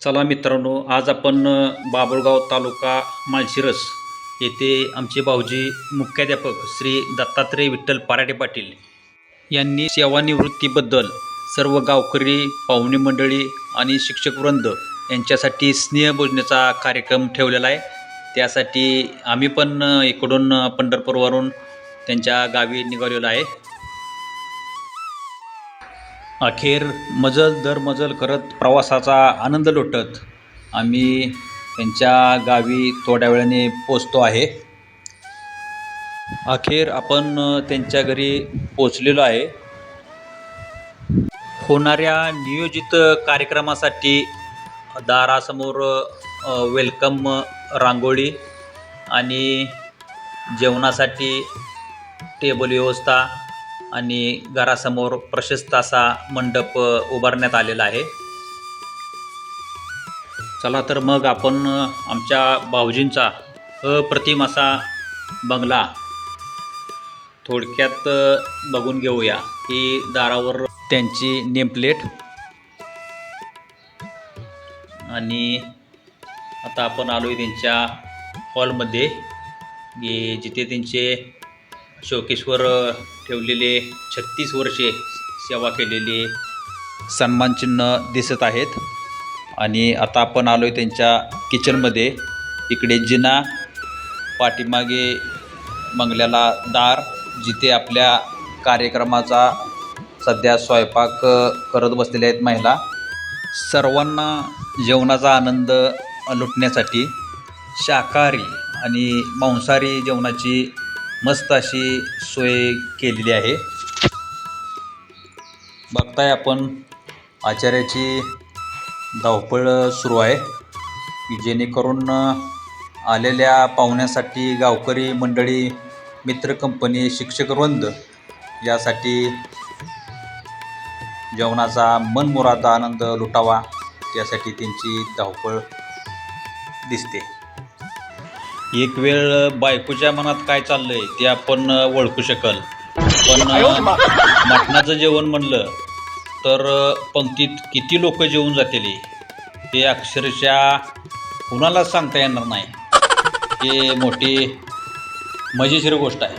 चला मित्रांनो, आज आपण बाभुळगाव तालुका माळशिरस येथे आमचे भाऊजी मुख्याध्यापक श्री दत्तात्रय विठ्ठल पराडे पाटील यांनी सेवानिवृत्तीबद्दल सर्व गावकरी, पाहुणे मंडळी आणि शिक्षकवृंद यांच्यासाठी स्नेहभोजनाचा कार्यक्रम ठेवलेला आहे। त्यासाठी आम्ही पण इकडून पंढरपूरवरून त्यांच्या गावी निघालेलो आहे। अखेर मजल दर मजल करत प्रवासाचा आनंद लुटत आम्ही त्यांच्या गावी थोड्या वेळाने पोचतो आहे। अखेर आपण त्यांच्या घरी पोचलेलो आहे। होणाऱ्या नियोजित कार्यक्रमासाठी दारासमोर वेलकम रांगोळी आणि जेवणासाठी टेबल व्यवस्था आणि घरासमोर प्रशस्त असा मंडप उभारण्यात आलेला आहे। चला तर मग आपण आमच्या भाऊजींचा अप्रतिम असा बंगला थोडक्यात बघून घेऊया। ही दारावर त्यांची नेमप्लेट आणि आता आपण आलोय त्यांच्या हॉलमध्ये, जिथे त्यांचे शोकेश्वर ठेवलेले 36 वर्षे सेवा केलेले सन्मानचिन्ह दिसत आहेत। आणि आता आपण आलो आहे त्यांच्या किचनमध्ये। इकडे जिना, पाठीमागे बंगल्याला दार, जिथे आपल्या कार्यक्रमाचा सध्या स्वयंपाक करत बसलेल्या आहेत महिला। सर्वांना जेवणाचा आनंद लुटण्यासाठी शाकाहारी आणि मांसाहारी जेवणाची मस्त अशी सोय केलेली आहे। बघताय आपण आचार्याची धावपळ सुरू आहे, जेणेकरून आलेल्या पाहुण्यासाठी गावकरी मंडळी, मित्र कंपनी, शिक्षकवृंद यासाठी जेवणाचा मनमुराद आनंद लुटावा, त्यासाठी त्यांची धावपळ दिसते। एक वेळ बायकोच्या मनात काय चाललंय ते आपण ओळखू शकाल, पण मटणाचं जेवण म्हणलं तर पंक्तीत किती लोक जेवून जातील हे अक्षरशः कुणाला सांगता येणार नाही। हे मोठी मजेशीर गोष्ट आहे।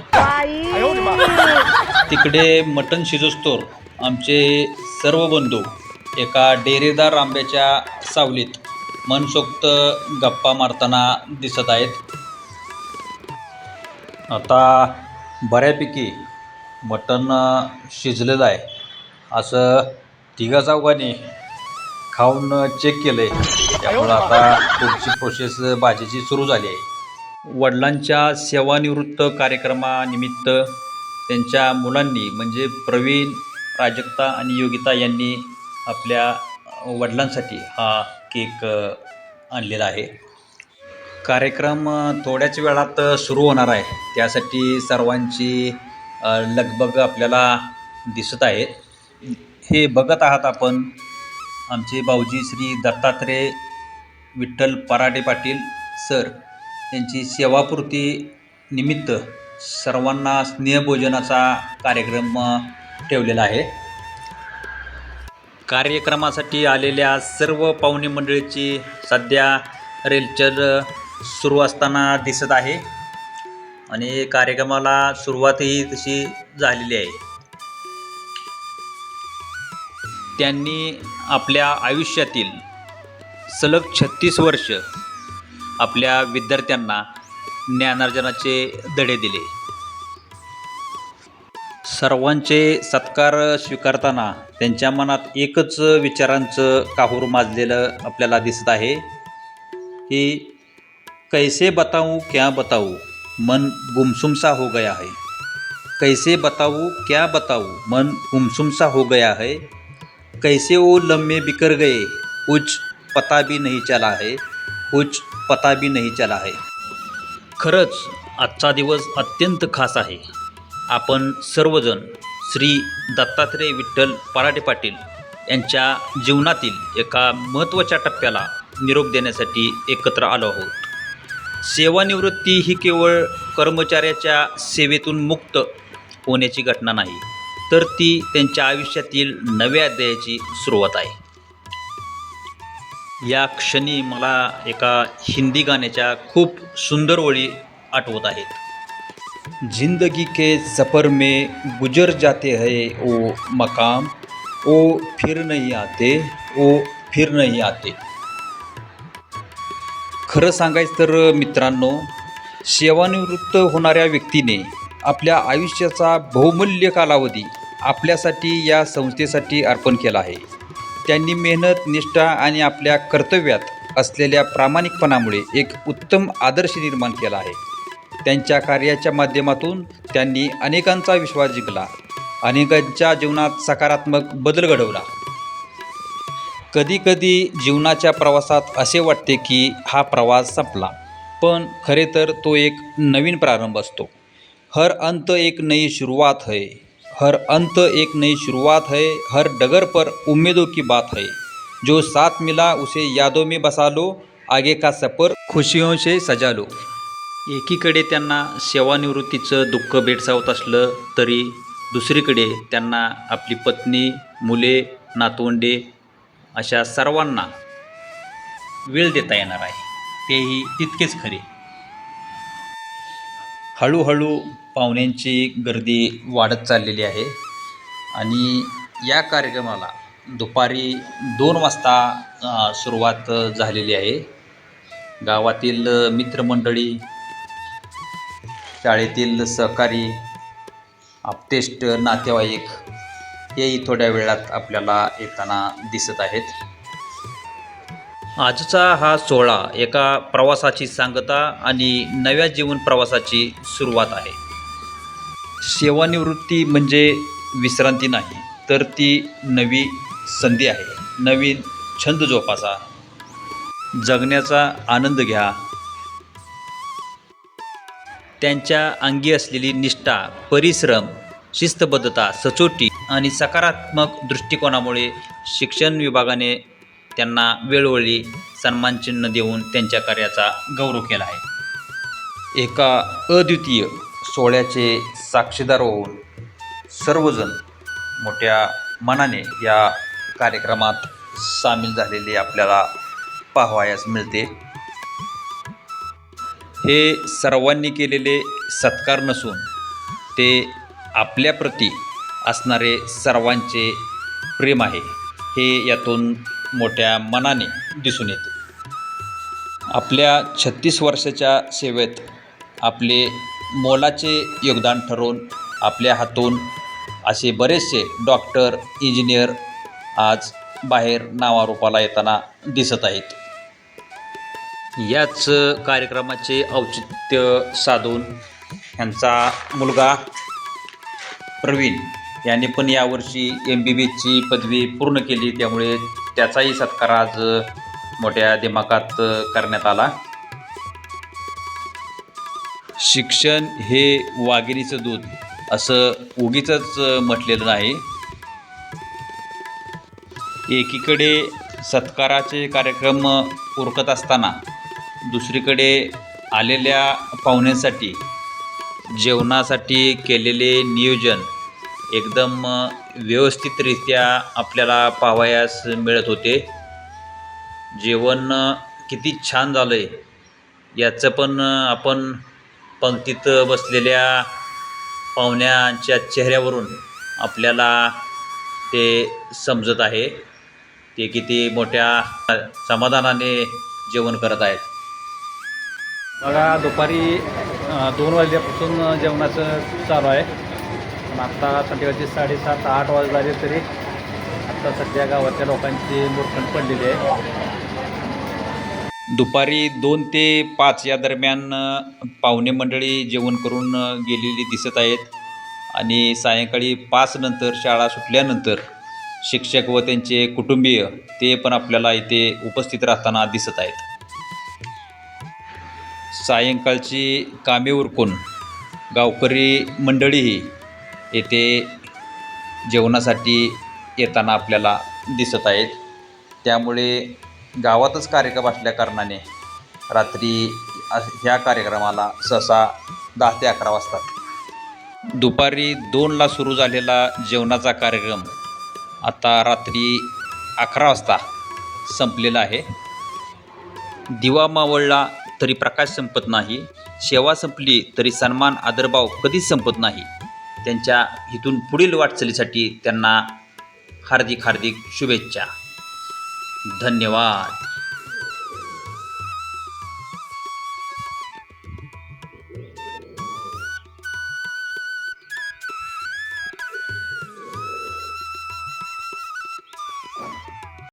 तिकडे मटण शिजोस्तोर आमचे सर्व बंधू एका डेरेदार आंब्याच्या सावलीत मनसोक्त गप्पा मारताना दिसत आहेत। आता बऱ्यापैकी मटण शिजलेलं आहे असं तिघा-चौघांनी खाऊन चेक केलं आहे। त्यामुळं आता पुढची प्रोसेस भाजीची सुरू झाली आहे। वडिलांच्या सेवानिवृत्त कार्यक्रमानिमित्त त्यांच्या मुलांनी म्हणजे प्रवीण, प्राजक्ता आणि योगिता यांनी आपल्या वडिलांसाठी हा केक आणलेला आहे। कार्यक्रम थोड्याच वेळात सुरू होणार आहे, त्यासाठी सर्वांची लगबग आपल्याला दिसत आहे। हे बघत आहात आपण आमचे भाऊजी श्री दत्तात्रय विठ्ठल पराडे पाटील सर यांची सेवापूर्ती निमित्त सर्वांना स्नेहभोजनाचा कार्यक्रम ठेवलेला आहे। कार्यक्रमासाठी आलेल्या सर्व पाहुणे मंडळीची सध्या रेलचल सुरू असताना दिसत आहे आणि कार्यक्रमाला सुरुवातही तशी झालेली आहे। त्यांनी आपल्या आयुष्यातील सलग 36 वर्ष आपल्या विद्यार्थ्यांना ज्ञानार्जनाचे धडे दिले। सर्वांचे सत्कार स्वीकारताना त्यांच्या मनात एकच विचारांचं काहूर माजलेलं आपल्याला दिसत आहे की कैसे बताऊं क्या बताऊं, मन गुमसुम सा हो गया है। कैसे बताऊं क्या बताऊं, मन गुमसुम सा हो गया है। कैसे वो लम्हे बिखर गए, कुछ पता भी नहीं चला है, कुछ पता भी नहीं चला है। खरंच आजचा दिवस अत्यंत खास आहे। आपण सर्वजण श्री दत्तात्रय विठ्ठल पराडे पाटील यांच्या जीवनातील एका महत्त्वाच्या टप्प्याला निरोप देण्यासाठी एकत्र आलो आहोत। सेवानिवृत्ती ही केवळ कर्मचाऱ्याच्या सेवेतून मुक्त होण्याची घटना नाही, तर ती त्यांच्या आयुष्यातील नव्या अध्यायाची सुरुवात आहे। या क्षणी मला एका हिंदी गाण्याच्या खूप सुंदर ओळी आठवत आहेत। जिंदगी के सफ़र में गुजर जाते हैं ओ मकाम, ओ फिर नहीं आते, ओ फिर नहीं आते। खरं सांगायचं तर मित्रांनो, सेवानिवृत्त होणाऱ्या व्यक्तीने आपल्या आयुष्याचा बहुमूल्य कालावधी आपल्यासाठी या संस्थेसाठी अर्पण केला आहे। त्यांनी मेहनत, निष्ठा आणि आपल्या कर्तव्यात असलेल्या प्रामाणिकपणामुळे एक उत्तम आदर्श निर्माण केला आहे। त्यांच्या कार्याच्या माध्यमातून त्यांनी अनेकांचा विश्वास जिंकला, अनेकांच्या जीवनात सकारात्मक बदल घडवला। कधीकधी जीवनाच्या प्रवासात असे वाटते की हा प्रवास संपला, पण खरे तर तो एक नवीन प्रारंभ असतो। हर अंत एक नई शुरुआत है, हर अंत एक नई शुरुआत है, हर डगर पर उम्मीदों की बात है, जो साथ मिला उसे यादों में बसा लो, आगे का सफर खुशियों से सजा लो। एकीकडे त्यांना सेवानिवृत्तीचं दुःख भेडसावत असलं तरी दुसरीकडे त्यांना आपली पत्नी, मुले, नातवंडे अशा सर्वांना वेळ देता येणार आहे, तेही तितकेच खरे। हळूहळू पाहुण्यांची गर्दी वाढत चाललेली आहे आणि या कार्यक्रमाला दुपारी 2 वाजता सुरुवात झालेली आहे। गावातील मित्रमंडळी, शाळेतील सहकारी, आप्तेष्ट नातेवाईक हेही थोड्या वेळात आपल्याला येताना दिसत आहेत। आजचा हा सोहळा एका प्रवासाची सांगता आणि नव्या जीवन प्रवासाची सुरुवात आहे। सेवानिवृत्ती म्हणजे विश्रांती नाही, तर ती नवी संधी आहे। नवीन छंद जोपासा, जगण्याचा आनंद घ्या। त्यांच्या अंगी असलेली निष्ठा, परिश्रम, शिस्तबद्धता, सचोटी आणि सकारात्मक दृष्टिकोनामुळे शिक्षण विभागाने त्यांना वेळोवेळी सन्मानचिन्ह देऊन त्यांच्या कार्याचा गौरव केला आहे। एका अद्वितीय सोहळ्याचे साक्षीदार होऊन सर्वजण मोठ्या मनाने या कार्यक्रमात सामील झालेले आपल्याला पाहावयास मिळते। हे सर्वांनी केलेले सत्कार नसून ते आपल्याप्रती असणारे सर्वांचे प्रेम आहे, हे यातून मोठ्या मनाने दिसून येते। आपल्या 36 वर्षाच्या सेवेत आपले मोलाचे योगदान ठरवून आपल्या हातून असे बरेचसे डॉक्टर, इंजिनियर आज बाहेर नावारूपाला येताना दिसत आहेत। याच कार्यक्रमाचे औचित्य साधून ह्यांचा मुलगा प्रवीण याने पण यावर्षी MBBSची पदवी पूर्ण केली, त्यामुळे त्याचाही सत्कार आज मोठ्या दिमाखात करण्यात आला। शिक्षण हे वाघिणीचं दूध असं उगीचच म्हटलेलं नाही। एकीकडे सत्काराचे कार्यक्रम उरकत असताना दुसरीकडे आलेल्या पाहुण्यांसाठी जेवणासाठी केलेले नियोजन एकदम व्यवस्थितरित्या आपल्याला पाहावयास मिळत होते। जेवण किती छान झालं आहे याचं पण आपण पंक्तीत बसलेल्या पाहुण्यांच्या चेहऱ्यावरून आपल्याला ते समजत आहे, ते किती मोठ्या समाधानाने जेवण करत आहेत। बघा, दुपारी 2 वाजल्यापासून जेवणाचं चालू आहे। आत्ता संध्याकाळचे 7:30-8 वाजले झाले तरी आत्ता सध्या गावातल्या लोकांची मुरखंड पडलेली आहे। दुपारी 2 ते 5 या दरम्यान पाहुणे मंडळी जेवण करून गेलेली दिसत आहेत आणि सायंकाळी 5 नंतर शाळा सुटल्यानंतर शिक्षक व त्यांचे कुटुंबीय ते पण आपल्याला इथे उपस्थित राहताना दिसत आहेत। सायंकाळची कामे उरकून गावकरी मंडळीही येथे जेवणासाठी येताना आपल्याला दिसत आहेत। त्यामुळे गावातच कार्यक्रम असल्या कारणाने रात्री ह्या कार्यक्रमाला सहसा 10 ते 11 वाजतात। दुपारी 2ला सुरू झालेला जेवणाचा कार्यक्रम आता रात्री 11 वाजता संपलेला आहे। दिवा मावळला तरी प्रकाश संपत नाही, सेवा संपली तरी सन्मान आदरभाव कधीच संपत नाही. त्यांच्या इथून पुढील वाटचालीसाठी त्यांना हार्दिक शुभेच्छा. धन्यवाद.